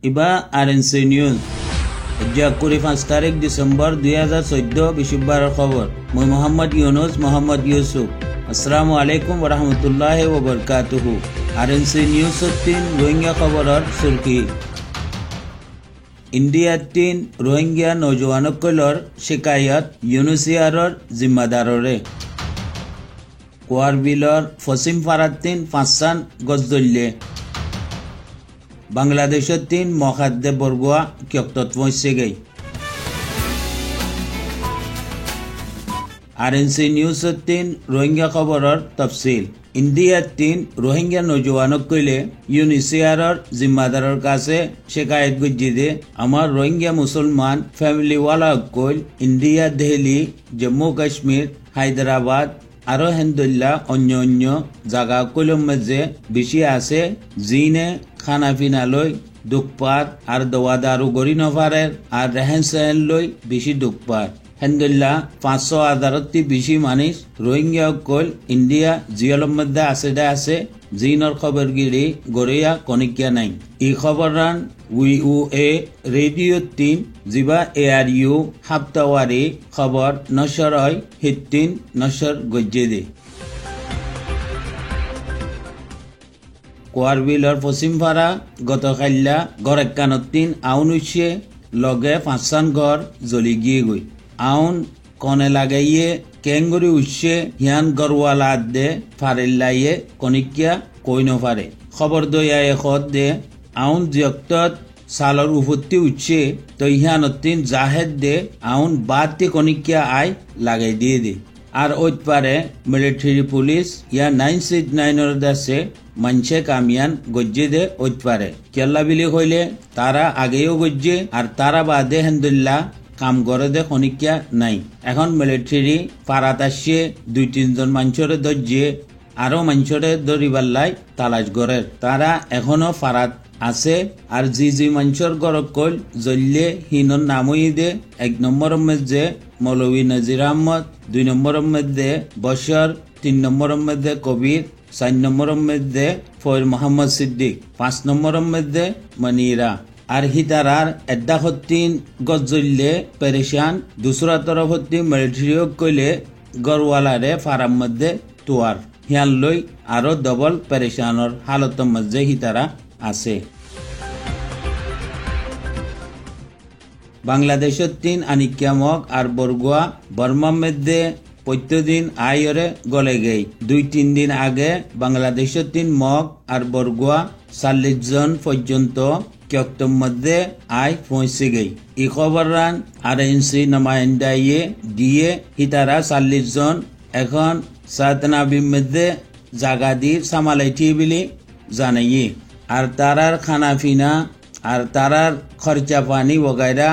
ইবা RNC news 5 তারিখ December 2014 বৃহস্পতিবারের খবর। মই মোহাম্মদ ইউনুস মোহাম্মদ ইউসুফ। আসসালামু আলাইকুম ওয়া রাহমাতুল্লাহি ওয়া বারাকাতুহু। আরএনসি নিউজ 3 রোহিঙ্গা খবরের সুরকি। ইন্ডিয়ার 3 রোহিঙ্গা নৌজওয়ানসকলৰ শিকায়ত ইউনুসিয়াৰৰ জিম্মাদাৰৰে। কোৱাৰ বিলৰ পশ্চিম ফাৰাত 5 গছ জ্বলিলে। বাংলাদেশের 3 মখাদ্দে বরগুয়া কিয়ক্তত পৌঁছে গই। আরএনসি নিউজ 3 রোহিঙ্গা খবরের তফসিল। ইন্ডিয়ার 3 রোহিঙ্গা নৌজওয়ানক কইলে ইউনিসিয়ারের জিম্মাদারের কাছে শিকায়ত গুজি দে আমার রোহিঙ্গা মুসলমান ফ্যামিলিওয়ালা কইল ইন্ডিয়া, দিল্লি, জম্মু কাশ্মীর, হায়দ্রাবাদ আরো হেন্দুল্লাহ অন্য জায়গা কইলম মাঝে বেশি আছে জিনে খানা পিনা লই দুঃখপার আর দোয়া দারু গড়ি নপারের আর রেহেন সেহেন লই বেশি দুঃখপার। হেন্দুল্লাহ 500,000 বেশি মানুষ রোহিঙ্গা কল ইন্ডিয়া জিয়লম মধ্যে আছে জিনর খবর গিরি গড়িয়া কনিকিয়া নাই। এই খবর রান উইউএ রেডিও 3 জিবা ARU হাপ্তাওয়ারি খবর নশর হয় হিত্তিন নশর গজ্জে দে। কোয়ারবিলর পশ্চিম ফারা গতকাল্লা গড় 51 আউন উঠছে লগে 5 ঘর জ্বলি গিয়ে গই। আউন কনে লাগাইয়ে কেঙ্গুরি উঠছে হিয়ান গরওয়ালা দে ফারেল্লাইয়ে কনিকিয়া কই নপারে। খবর দইয়া এখত দে আউন জিয়ক্তত সালর উফত্তি উঠছে তো ইহানতিন জাহেদ দে আউন বাদতে কনিকিয়া আই লাগাই দিয়ে দে। আর ওই পারে মিলিটারি পুলিশ ইয়া 969 দাসে মানছে কামিয়ান গজ্জে দে ওই পারে কেল্লা বিলি হইলে তারা আগেও গজ্জে আর তারা বাদে হেন্দুল্লাহ কাম করে দে খনিকিয়া নাই। এখন মিলিটারি পারাত আসছে 2-3 জন মানুষরে ধরছে আরো মানুষরে ধরিবাল্লাই তালাশ গড়ের তারা এখনো পারাত আছে। আর জি মানুষের গড় কল জ্বললে হিনর নামই দে 1 নম্বরের মধ্যে মৌলভী নজির আহমদ, 2 নম্বরের মধ্যে বশর, 3 নম্বরের মধ্যে কবির, 4 নম্বরের মধ্যে ফয়র মোহাম্মদ সিদ্দিক, 5 নম্বরের মধ্যে মনিরা। আর হিতারার এড্ডা হত্তিন গজ জ্বললে পেরেশান। দুসরা তরফ হত্তি মিলিটারিও কইলে গড়ওয়ালারে ফারাম মধ্যে তোয়ার হিয়ান লই আরো ডবল পেরেশানোর হালতের মধ্যে হিতারা আছে। বাংলাদেশের 3 আনিকিয়ামক আর বরগুয়া বর্মার মধ্যে প্রত্যেকদিন আয়রে গলে গেই। 2-3 দিন আগে বাংলাদেশের 3 মগ আর বরগুয়া 40 জন পর্যন্ত কিয়ক্তর মধ্যে আয় পৌঁছে গেই। এই খবর রান আরএনসি নমায়ন্দাইয়ে দিয়ে হিতারা 40 জন এখন সাতনাবির মধ্যে জাগা দিয়ে সামালাইটি বলে জানাইয়ে। আর তারার খানা পিনা আর তারার খরচা পানি বগাইরা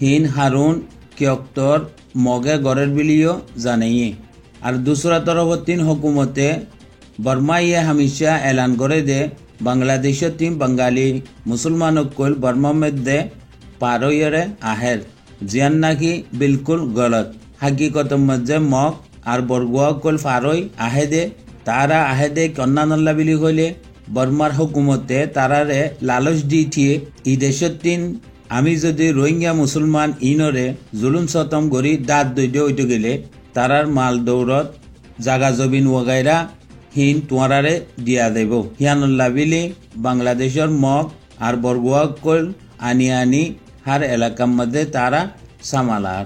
হিন হারুন কিয়ক্তর মগে গড়ের বিলিও জানাইয়ে। আর দুসরা তরফতিন হুকুমতে বর্মাইয়ে হামিশা এলান করে দে বাংলাদেশের 3 বাঙালি মুসলমানক কল বর্মার মধ্যে পারইরে আহের জিয়ান নাকি বিলকুল গলত। হাকিকতের মধ্যে মগ আর বরগুয়া কল ফারই আহেদে তারা আহেদে কন্যা নল্লা বিলি হইলে বর্মার হুকুমতে তারারে লালচ দিঠিয়ে ই দেশের 3 আমি যদি রোহিঙ্গা মুসলমান ইনরে জুলুম সতম গড়ি দাঁত দৈদ্য হইতে গেলে তারার মাল দৌড়ত জাগা জবিন ওগাইরা হিন তোয়ারারে দিয়া দেব। হিয়ানুল্লাহ বিলি বাংলাদেশের মগ আর বরগুয়া কল আনি হার এলাকার মধ্যে তারা সামালার।